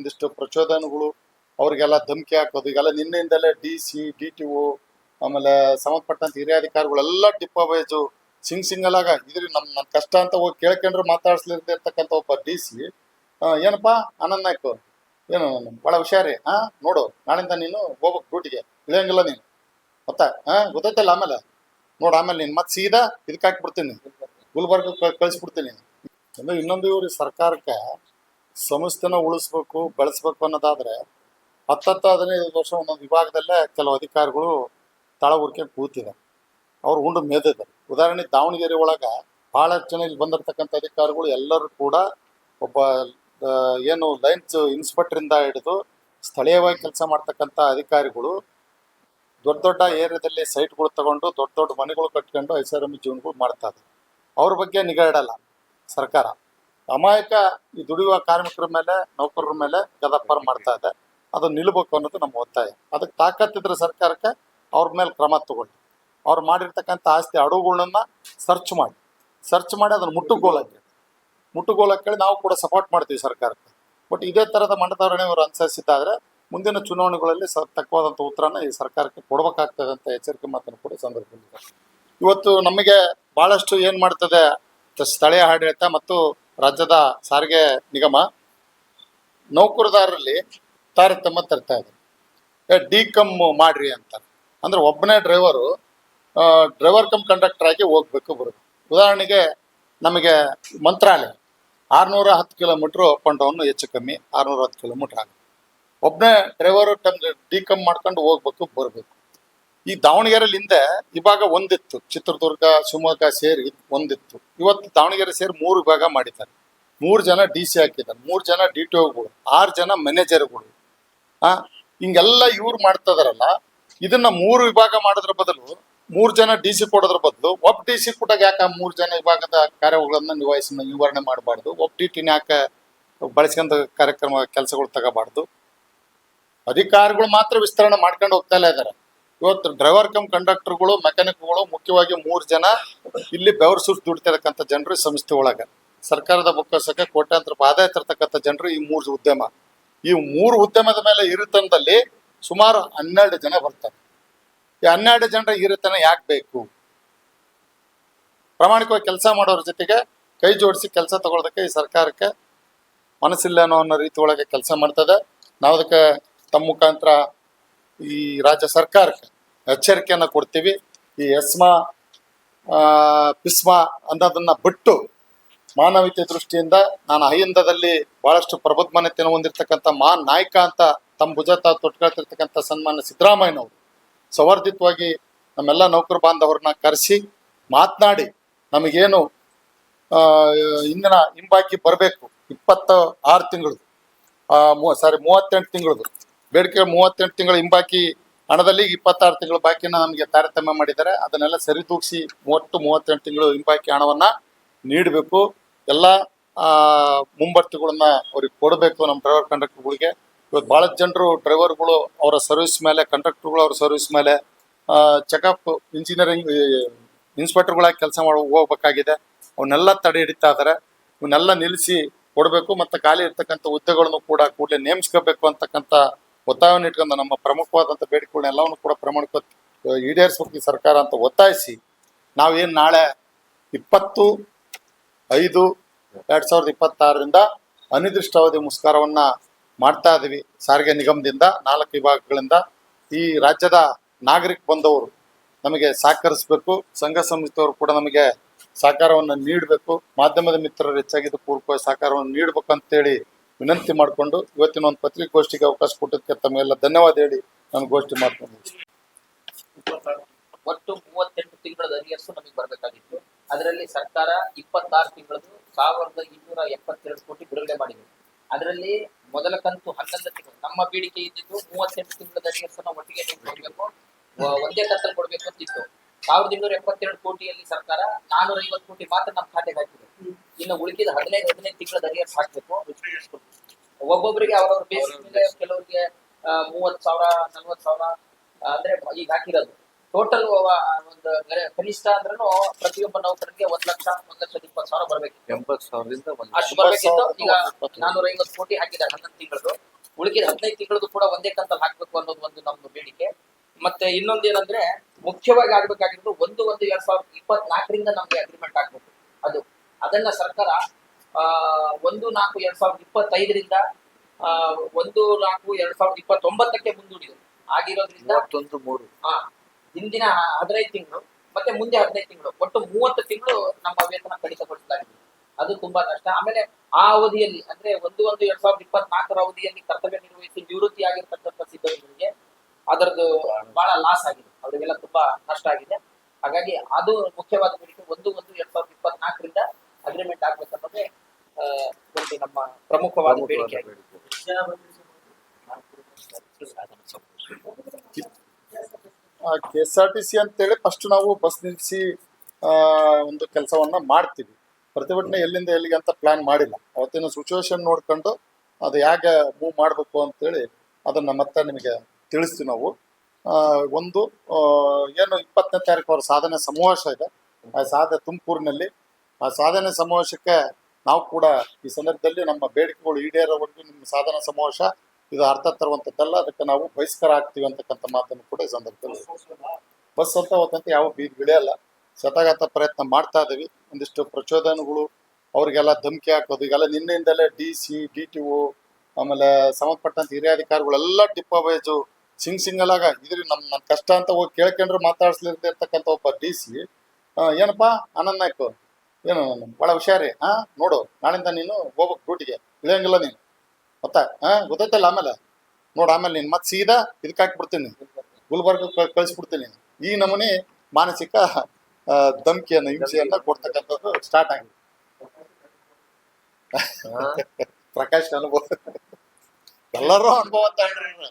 ಒಂದಿಷ್ಟು ಪ್ರಚೋದನೆಗಳು, ಅವ್ರಿಗೆಲ್ಲ ಧಮಕಿ ಹಾಕೋದು, ಈಗೆಲ್ಲ ನಿನ್ನೆಯಿಂದಲೇ DC, DTO ಆಮೇಲೆ ಸಂಬಂಧಪಟ್ಟಂತ ಹಿರಿಯಾಧಿಕಾರಿಗಳೆಲ್ಲ ಡಿಪ್ಪಾಬೈಜು ಸಿಂಗಲ್ ಆಗ ಇದ್ರಿ ನನ್ನ ಕಷ್ಟ ಅಂತ ಹೋಗಿ ಕೇಳ್ಕೊಂಡ್ರೆ ಮಾತಾಡ್ಸ್ಲಿರ್ತಕ್ಕಂಥ ಒಬ್ಬ DC ಏನಪ್ಪಾ ಆನಂದ್ ನಾಯ್ಕು ಏನು ಭಾಳ ಹುಷಾರಿ ನೋಡು ನಾಳಿಂದ ನೀನು ಹೋಗ್ಬೇಕು ಡ್ಯೂಟಿಗೆ, ಇಳಿಯಂಗಿಲ್ಲ ನೀನು ಗೊತ್ತಾ ಗೊತ್ತೈತಲ್ಲ. ಆಮೇಲೆ ನೋಡು ಆಮೇಲೆ ನೀನು ಮತ್ತೆ ಸೀದಾ ಇದಕ್ಕೆ ಹಾಕ್ಬಿಡ್ತೀನಿ, ಗುಲ್ಬರ್ಗ ಕಳಿಸ್ಬಿಡ್ತೀನಿ. ಅಂದ್ರೆ ಇನ್ನೊಂದು ಇವ್ರಿ ಸರ್ಕಾರಕ್ಕೆ ಸಂಸ್ಥೆನ ಉಳಿಸ್ಬೇಕು ಬೆಳೆಸ್ಬೇಕು ಅನ್ನೋದಾದ್ರೆ 10-15 ವರ್ಷ ಒಂದೊಂದು ವಿಭಾಗದಲ್ಲೇ ಕೆಲವು ಅಧಿಕಾರಿಗಳು ತಳ ಉರ್ಕೊಂಡು ಕೂತಿದ್ದಾರೆ, ಅವ್ರು ಉಂಡು ಮೆದಿದ್ದಾರೆ. ಉದಾಹರಣೆ ದಾವಣಗೆರೆ ಒಳಗೆ ಭಾಳಷ್ಟು ಜನ ಇಲ್ಲಿ ಬಂದಿರತಕ್ಕಂಥ ಅಧಿಕಾರಿಗಳು ಎಲ್ಲರೂ ಕೂಡ ಒಬ್ಬ ಏನು ಲೈನ್ಸ್ ಇನ್ಸ್ಪೆಕ್ಟರಿಂದ ಹಿಡಿದು ಸ್ಥಳೀಯವಾಗಿ ಕೆಲಸ ಮಾಡ್ತಕ್ಕಂಥ ಅಧಿಕಾರಿಗಳು ದೊಡ್ಡ ದೊಡ್ಡ ಏರಿಯಾದಲ್ಲಿ ಸೈಟ್ಗಳು ತಗೊಂಡು ದೊಡ್ಡ ದೊಡ್ಡ ಮನೆಗಳು ಕಟ್ಕೊಂಡು ಐಷಾರಾಮಿ ಜೀವನಗಳು ಮಾಡ್ತಾ ಇದ್ದಾರೆ. ಅವ್ರ ಬಗ್ಗೆ ನಿಗಾ ಇಡಲ್ಲ ಸರ್ಕಾರ. ಅಮಾಯಕ ಈ ದುಡಿಯುವ ಕಾರ್ಮಿಕರ ಮೇಲೆ ನೌಕರರ ಮೇಲೆ ಗದಪ್ಪರ್ ಮಾಡ್ತಾ ಇದೆ. ಅದು ನಿಲ್ಬೇಕು ಅನ್ನೋದು ನಮ್ಮ ಒತ್ತಾಯ. ಅದಕ್ಕೆ ತಾಕತ್ತಿದ್ರೆ ಸರ್ಕಾರಕ್ಕೆ ಅವ್ರ ಮೇಲೆ ಕ್ರಮ ತಗೊಳ್ಳಿ. ಅವ್ರು ಮಾಡಿರ್ತಕ್ಕಂಥ ಆಸ್ತಿ ಅಡವುಗಳನ್ನ ಸರ್ಚ್ ಮಾಡಿ ಅದನ್ನು ಮುಟ್ಟುಗೋಲಕ್ಕೆ ನಾವು ಕೂಡ ಸಪೋರ್ಟ್ ಮಾಡ್ತೀವಿ ಸರ್ಕಾರಕ್ಕೆ. ಬಟ್ ಇದೇ ಥರದ ಮಂಡಧೋರಣೆ ಇವರು ಅನುಸರಿಸಿದ್ದಾದರೆ ಮುಂದಿನ ಚುನಾವಣೆಗಳಲ್ಲಿ ತಕ್ಕವಾದಂಥ ಉತ್ತರನ ಈ ಸರ್ಕಾರಕ್ಕೆ ಕೊಡಬೇಕಾಗ್ತದೆ ಅಂತ ಎಚ್ಚರಿಕೆ ಮಾತನ್ನು ಕೂಡ ಸಂದರ್ಭದಲ್ಲಿ. ಇವತ್ತು ನಮಗೆ ಭಾಳಷ್ಟು ಏನು ಮಾಡ್ತದೆ ಸ್ಥಳೀಯ ಆಡಳಿತ ಮತ್ತು ರಾಜ್ಯದ ಸಾರಿಗೆ ನಿಗಮ ನೌಕರದಾರರಲ್ಲಿ ತಾರತಮ್ಯ ತರ್ತಾ ಇದೆ. ಡಿಕಮ್ ಮಾಡ್ರಿ ಅಂತಾರೆ. ಅಂದ್ರೆ ಒಬ್ಬನೇ ಡ್ರೈವರ್ ಕಮ್ ಕಂಡಕ್ಟರ್ ಆಗಿ ಹೋಗ್ಬೇಕು ಬರೋದು. ಉದಾಹರಣೆಗೆ ನಮಗೆ ಮಂತ್ರಾಲಯ 610 ಕಿಲೋಮೀಟ್ರ್ ಅಪ್ ಆ್ಯಂಡ್ ಡೌನ್, ಹೆಚ್ಚು ಕಮ್ಮಿ 610 ಕಿಲೋಮೀಟ್ರ್ ಆಗುತ್ತೆ. ಒಬ್ಬನೇ ಡ್ರೈವರು ಡಿಕಮ್ ಮಾಡ್ಕೊಂಡು ಹೋಗ್ಬೇಕು ಬರಬೇಕು. ಈ ದಾವಣಗೆರೆಯಲ್ಲಿ ಹಿಂದೆ ವಿಭಾಗ ಒಂದಿತ್ತು, ಚಿತ್ರದುರ್ಗ ಶಿವಮೊಗ್ಗ ಸೇರಿ ಒಂದಿತ್ತು. ಇವತ್ತು ದಾವಣಗೆರೆ ಸೇರಿ 3 ವಿಭಾಗ ಮಾಡಿದ್ದಾರೆ. 3 ಜನ DC ಹಾಕಿದ್ದಾರೆ, 3 ಜನ DTOಗಳು, 6 ಜನ ಮ್ಯಾನೇಜರ್ಗಳು. ಹಿಂಗೆಲ್ಲ ಇವ್ರು ಮಾಡ್ತಾ ಇದಾರಲ್ಲ. ಇದನ್ನ 3 ವಿಭಾಗ ಮಾಡೋದ್ರ ಬದಲು 3 ಜನ DC ಕೊಡೋದ್ರ ಬದಲು ಒಬ್ಬ DC ಕೊಟ್ಟಾಗ ಯಾಕೆ 3 ಜನ ವಿಭಾಗದ ಕಾರ್ಯಗಳನ್ನ ನಿವಾರಣೆ ಮಾಡಬಾರ್ದು? ಒಬ್ಬ DTನ ಯಾಕೆ ಬಳಸ್ಕೊಂಡ ಕಾರ್ಯಕ್ರಮ ಕೆಲಸಗಳು ತಗೋಬಾರ್ದು? ಅಧಿಕಾರಿಗಳು ಮಾತ್ರ ವಿಸ್ತರಣೆ ಮಾಡ್ಕೊಂಡು ಹೋಗ್ತಾ ಇದ್ದಾರೆ. ಇವತ್ತು ಡ್ರೈವರ್ ಕಮ್ ಕಂಡಕ್ಟರ್ಗಳು, ಮೆಕ್ಯಾನಿಕ್ಗಳು, ಮುಖ್ಯವಾಗಿ 3 ಜನ ಇಲ್ಲಿ ಬೆವರು ಸುಟ್ಟು ದುಡ್ತಿರತಕ್ಕಂಥ ಜನರು ಸಂಸ್ಥೆ ಒಳಗೆ ಸರ್ಕಾರದ ಬೊಕ್ಕಸಕ್ಕೆ ಕೋಟ್ಯಾಂತರ ಆದಾಯ ತರ್ತಕ್ಕಂಥ ಜನರು ಈ 3 ಉದ್ಯಮ. ಈ 3 ಉದ್ಯಮದ ಮೇಲೆ ಹಿರಿತನದಲ್ಲಿ ಸುಮಾರು 12 ಜನ ಬರ್ತಾರೆ. ಈ 12 ಜನರ ಹಿರಿತನ ಯಾಕೆ ಬೇಕು? ಪ್ರಾಮಾಣಿಕವಾಗಿ ಕೆಲಸ ಮಾಡೋರ ಜೊತೆಗೆ ಕೈ ಜೋಡಿಸಿ ಕೆಲಸ ತಗೊಳ್ಳೋದಕ್ಕೆ ಈ ಸರ್ಕಾರಕ್ಕೆ ಮನಸ್ಸಿಲ್ಲ ಅನ್ನೋ ರೀತಿ ಒಳಗೆ ಕೆಲಸ ಮಾಡ್ತದೆ. ನಾವು ಅದಕ್ಕೆ ತಮ್ಮ ಮುಖಾಂತರ ಈ ರಾಜ್ಯ ಸರ್ಕಾರಕ್ಕೆ ಎಚ್ಚರಿಕೆಯನ್ನು ಕೊಡ್ತೀವಿ. ಈ ಎಸ್ಮಾ ಪಿಸ್ಮಾ ಅನ್ನೋದನ್ನ ಬಿಟ್ಟು ಮಾನವೀಯತೆ ದೃಷ್ಟಿಯಿಂದ ನಾನು ಅಹಿಂದದಲ್ಲಿ ಬಹಳಷ್ಟು ಪ್ರಬುದ್ಧಮನೆತನ ಹೊಂದಿರತಕ್ಕಂಥ ನಾಯಕ ಅಂತ ತಮ್ಮ ಭುಜ ತೊಟ್ಕೊಳ್ತಿರ್ತಕ್ಕಂಥ ಸನ್ಮಾನ್ಯ ಸಿದ್ದರಾಮಯ್ಯನವರು ಸವರ್ಧಿತವಾಗಿ ನಮ್ಮೆಲ್ಲ ನೌಕರ ಬಾಂಧವರನ್ನ ಕರೆಸಿ ಮಾತನಾಡಿ ನಮಗೇನು ಇಂದಿನ ಹಿಂಬಾಕಿ ಬರಬೇಕು 26 ತಿಂಗಳು 38 ತಿಂಗಳದು ಬೇಡಿಕೆ, 38 ತಿಂಗಳ ಹಿಂಬಾಕಿ ಹಣದಲ್ಲಿ 26 ತಿಂಗಳು ಬಾಕಿನ ನಮಗೆ ತಾರತಮ್ಯ ಮಾಡಿದ್ದಾರೆ. ಅದನ್ನೆಲ್ಲ ಸರಿದೂಗಿಸಿ ಒಟ್ಟು 38 ತಿಂಗಳು ಹಿಂಬಾಕಿ ಹಣವನ್ನ ನೀಡಬೇಕು. ಎಲ್ಲ ಮುಂಬರ್ತಿಗಳನ್ನ ಅವ್ರಿಗೆ ಕೊಡಬೇಕು ನಮ್ಮ ಡ್ರೈವರ್ ಕಂಡಕ್ಟರ್ಗಳಿಗೆ. ಇವತ್ತು ಭಾಳಷ್ಟು ಜನರು ಡ್ರೈವರ್ಗಳು ಅವರ ಸರ್ವಿಸ್ ಮೇಲೆ, ಕಂಡಕ್ಟರ್ಗಳು ಅವರ ಸರ್ವಿಸ್ ಮೇಲೆ ಚೆಕಪ್ ಇಂಜಿನಿಯರಿಂಗ್ ಇನ್ಸ್ಪೆಕ್ಟರ್ಗಳಾಗಿ ಕೆಲಸ ಹೋಗ್ಬೇಕಾಗಿದೆ. ಅವನ್ನೆಲ್ಲ ತಡೆ ಹಿಡಿತಾ ಇದ್ದಾರೆ. ಇವನ್ನೆಲ್ಲ ನಿಲ್ಲಿಸಿ ಕೊಡಬೇಕು ಮತ್ತು ಖಾಲಿ ಇರ್ತಕ್ಕಂಥ ಹುದ್ದೆಗಳನ್ನು ಕೂಡ ಕೂಡಲೇ ನೇಮಿಸ್ಕೋಬೇಕು ಅಂತಕ್ಕಂಥ ಒತ್ತಾಯವನ್ನು ಇಟ್ಕೊಂಡು ನಮ್ಮ ಪ್ರಮುಖವಾದಂಥ ಬೇಡಿಕೆಗಳನ್ನ ಎಲ್ಲವನ್ನು ಕೂಡ ಪ್ರಮಾಣಕ್ಕೆ ಈಡೇರಿಸಬೇಕು ಈ ಸರ್ಕಾರ ಅಂತ ಒತ್ತಾಯಿಸಿ ನಾವೇನು ನಾಳೆ 20/5/2026 ಅನಿರ್ದಿಷ್ಟಾವಧಿ ಮುಷ್ಕರವನ್ನ ಮಾಡ್ತಾ ಇದೀವಿ. ಸಾರಿಗೆ ನಿಗಮದಿಂದ 4 ವಿಭಾಗಗಳಿಂದ ಈ ರಾಜ್ಯದ ನಾಗರಿಕ ಬಂದವರು ನಮಗೆ ಸಹಕರಿಸಬೇಕು. ಸಂಘ ಸಂಸ್ಥೆಯವರು ಕೂಡ ನಮಗೆ ಸಹಕಾರವನ್ನು ನೀಡಬೇಕು. ಮಾಧ್ಯಮದ ಮಿತ್ರರು ಹೆಚ್ಚಾಗಿದ್ದು ಪೂರ್ವಕ ಸಹಕಾರವನ್ನು ನೀಡಬೇಕು ಅಂತೇಳಿ ವಿನಂತಿ ಮಾಡಿಕೊಂಡು ಇವತ್ತಿನ ಒಂದು ಪತ್ರಿಕಾಗೋಷ್ಠಿಗೆ ಅವಕಾಶ ಕೊಟ್ಟದಕ್ಕೆ ತಮಗೆಲ್ಲ ಧನ್ಯವಾದ ಹೇಳಿ ನಾನು ಗೋಷ್ಠಿ ಮಾಡ್ಕೊಂಡಿದ್ದೀನಿ. ಒಟ್ಟು 38 ತಿಂಗಳ ಅರಿಯರ್ಸು ನಮಗೆ ಬರಬೇಕಾಗಿತ್ತು. ಅದರಲ್ಲಿ ಸರ್ಕಾರ 26 ತಿಂಗಳದು 1272 ಕೋಟಿ ಬಿಡುಗಡೆ ಮಾಡಿದೆ. ಅದರಲ್ಲಿ ಮೊದಲ ಕಂತು 11 ತಿಂಗಳು. ನಮ್ಮ ಬೇಡಿಕೆ ಇದ್ದಿದ್ದು 38 ತಿಂಗಳ ಅರಿಯರ್ಸನ್ನ ಒಟ್ಟಿಗೆ ಕೊಡಬೇಕು, ಒಂದೇ ಕಂತಲ್ಲಿ ಕೊಡಬೇಕು ಅಂತಿತ್ತು. 1272 ಕೋಟಿಯಲ್ಲಿ ಸರ್ಕಾರ 450 ಕೋಟಿ ಮಾತ್ರ ನಮ್ಮ ಖಾತೆಗೆ ಹಾಕಿದೆ. ಇನ್ನು ಉಳಿದ 15 ತಿಂಗಳ ಅರಿಯರ್ಸ್ ಹಾಕ್ಬೇಕು. ಒಬ್ಬೊಬ್ಬರಿಗೆ ಅವರವ್ರ ಬೇಸಿಸ್ ಮೇಲೆ ಕೆಲವರಿಗೆ 30,000 40,000 ಅಂದ್ರೆ ಈಗ ಹಾಕಿರೋದು. ಟೋಟಲ್ ಒಂದು ಕನಿಷ್ಠ ಅಂದ್ರೂ ಪ್ರತಿಯೊಬ್ಬ ನೌಕರರಿಗೆ 1,20,000 ಬರಬೇಕು. 80,000ದಿಂದ ಅಷ್ಟು ಬರಬೇಕಿತ್ತು. ಈಗ 450 ಕೋಟಿ ಹಾಕಿದ್ದಾರೆ 11 ತಿಂಗಳದು. ಉಳಿದ 15 ತಿಂಗಳದ್ದು ಕೂಡ ಒಂದೇ ಕಂತಲ್ಲಿ ಹಾಕ್ಬೇಕು ಅನ್ನೋದು ಒಂದು ನಮ್ದು ಬೇಡಿಕೆ. ಮತ್ತೆ ಇನ್ನೊಂದೇನಂದ್ರೆ ಮುಖ್ಯವಾಗಿ ಆಗ್ಬೇಕಾಗಿರೋದು 1/1/2024 ನಮ್ಗೆ ಅಗ್ರಿಮೆಂಟ್ ಆಗ್ಬೇಕು. ಅದನ್ನ ಸರ್ಕಾರ 1/4/2025 1/4/2029 ಮುಂದೂಡಿದೆ. ಆಗಿರೋದ್ರಿಂದ 31/3 ಹಿಂದಿನ 15 ತಿಂಗಳು ಮತ್ತೆ ಮುಂದೆ 15 ತಿಂಗಳು ಒಟ್ಟು 30 ತಿಂಗಳು ನಮ್ಮ ವೇತನ ಕಡಿತಗೊಳಿಸಲಾಗಿದೆ. ಅದು ತುಂಬಾ ಕಷ್ಟ. ಆಮೇಲೆ ಆ ಅವಧಿಯಲ್ಲಿ ಅಂದ್ರೆ 1/1/2024 ಅವಧಿಯಲ್ಲಿ ಕರ್ತವ್ಯ ನಿರ್ವಹಿಸಿ ನಿವೃತ್ತಿ ಆಗಿರ್ತಕ್ಕಂಥ ಸಿಬ್ಬಂದಿಗಳಿಗೆ ಅದರದ್ದು ಬಹಳ ಲಾಸ್ ಆಗಿದೆ, ಅವರಿಗೆಲ್ಲ ತುಂಬಾ ನಷ್ಟ ಆಗಿದೆ. ಹಾಗಾಗಿ ಅದು ಮುಖ್ಯವಾದ ಬೇಡಿಕೆ. 1/1/2024 ಅಗ್ರಿಮೆಂಟ್ ಆಗ್ಬೇಕನ್ನೋದೇ ಒಂದು ನಮ್ಮ ಪ್ರಮುಖವಾದ ಬೇಡಿಕೆ. KSRTC ಅಂತೇಳಿ ಫಸ್ಟ್ ನಾವು ಬಸ್ ನಿಲ್ಲಿಸಿ ಒಂದು ಕೆಲಸವನ್ನ ಮಾಡ್ತೀವಿ. ಪ್ರತಿಭಟನೆ ಎಲ್ಲಿಂದ ಎಲ್ಲಿಗೆ ಅಂತ ಪ್ಲಾನ್ ಮಾಡಿಲ್ಲ. ಅವತ್ತಿನ ಸಿಚುವೇಶನ್ ನೋಡ್ಕೊಂಡು ಅದು ಹೇಗೆ ಮೂವ್ ಮಾಡಬೇಕು ಅಂತೇಳಿ ಅದನ್ನ ಮತ್ತೆ ನಿಮಗೆ ತಿಳಿಸ್ತೀವಿ ನಾವು. ಒಂದು ಏನು 20ನೇ ತಾರೀಕು ಅವ್ರ ಸಾಧನೆ ಸಮಾವೇಶ ಇದೆ, ಆ ತುಮಕೂರಿನಲ್ಲಿ. ಆ ಸಾಧನೆ ಸಮಾವೇಶಕ್ಕೆ ನಾವು ಕೂಡ ಈ ಸಂದರ್ಭದಲ್ಲಿ ನಮ್ಮ ಬೇಡಿಕೆಗಳು ಈಡೇರೋವರೆಗೂ ನಿಮ್ಮ ಸಾಧನ ಸಮಾವೇಶ ಇದು ಅರ್ಥ ತರುವಂಥದ್ದಲ್ಲ, ಅದಕ್ಕೆ ನಾವು ಬಹಿಷ್ಕಾರ ಆಗ್ತೀವಿ ಅಂತಕ್ಕಂಥ ಮಾತನ್ನು ಕೂಡ ಈ ಸಂದರ್ಭದಲ್ಲಿ. ಬಸ್ ಅಂತ ಹೋದಂತೆ ಯಾವ ಬಿಳಿಯಲ್ಲ, ಶತಘಾತ ಪ್ರಯತ್ನ ಮಾಡ್ತಾ ಇದ್ದೀವಿ. ಒಂದಿಷ್ಟು ಪ್ರಚೋದನೆಗಳು ಅವ್ರಿಗೆಲ್ಲ ಧಮಕಿ ಹಾಕೋದು, ಈಗೆಲ್ಲ ನಿನ್ನೆಯಿಂದಲೇ DC DTO ಆಮೇಲೆ ಸಂಬಂಧಪಟ್ಟಂತ ಹಿರಿಯಾಧಿಕಾರಿಗಳೆಲ್ಲ ಡಿಪೋ ವೈಸು ಸಿಂಗಲಾಗ ಇದ್ರಿ ನನ್ನ ಕಷ್ಟ ಅಂತ ಹೋಗಿ ಕೇಳ್ಕೊಂಡ್ರೆ ಮಾತಾಡ್ಸ್ಲಿರ್ತಕ್ಕಂಥ ಒಬ್ಬ DC ಏನಪ್ಪಾ ಆನಂದ್ ನಾಯ್ಕು ಏನು ಭಾಳ ಹುಷಾರಿ ನೋಡು ನಾಳಿಂದ ನೀನು ಹೋಗ್ಬೇಕು ಡ್ಯೂಟಿಗೆ, ಇಳಿಯಂಗಿಲ್ಲ ನೀನು ಗೊತ್ತಾ ಗೊತ್ತೈತಲ್ಲ. ಆಮೇಲೆ ನೋಡು ಆಮೇಲೆ ನೀನು ಮತ್ತೆ ಸೀದಾ ಇದಕ್ಕೆ ಹಾಕ್ಬಿಡ್ತೀನಿ, ಗುಲ್ಬರ್ಗ ಕಳಿಸ್ಬಿಡ್ತೀನಿ. ಈ ನಮೂನಿ ಮಾನಸಿಕ ಧಮಕಿಯನ್ನು ಹಿಂಸೆಯನ್ನ ಕೊಡ್ತಕ್ಕಂಥದ್ದು ಸ್ಟಾರ್ಟ್ ಆಗಿದೆ. ಪ್ರಕಾಶ್ ಅನುಭವ ಎಲ್ಲರೂ ಅನುಭವ ಅಂತ ಹೇಳ್ರಿ.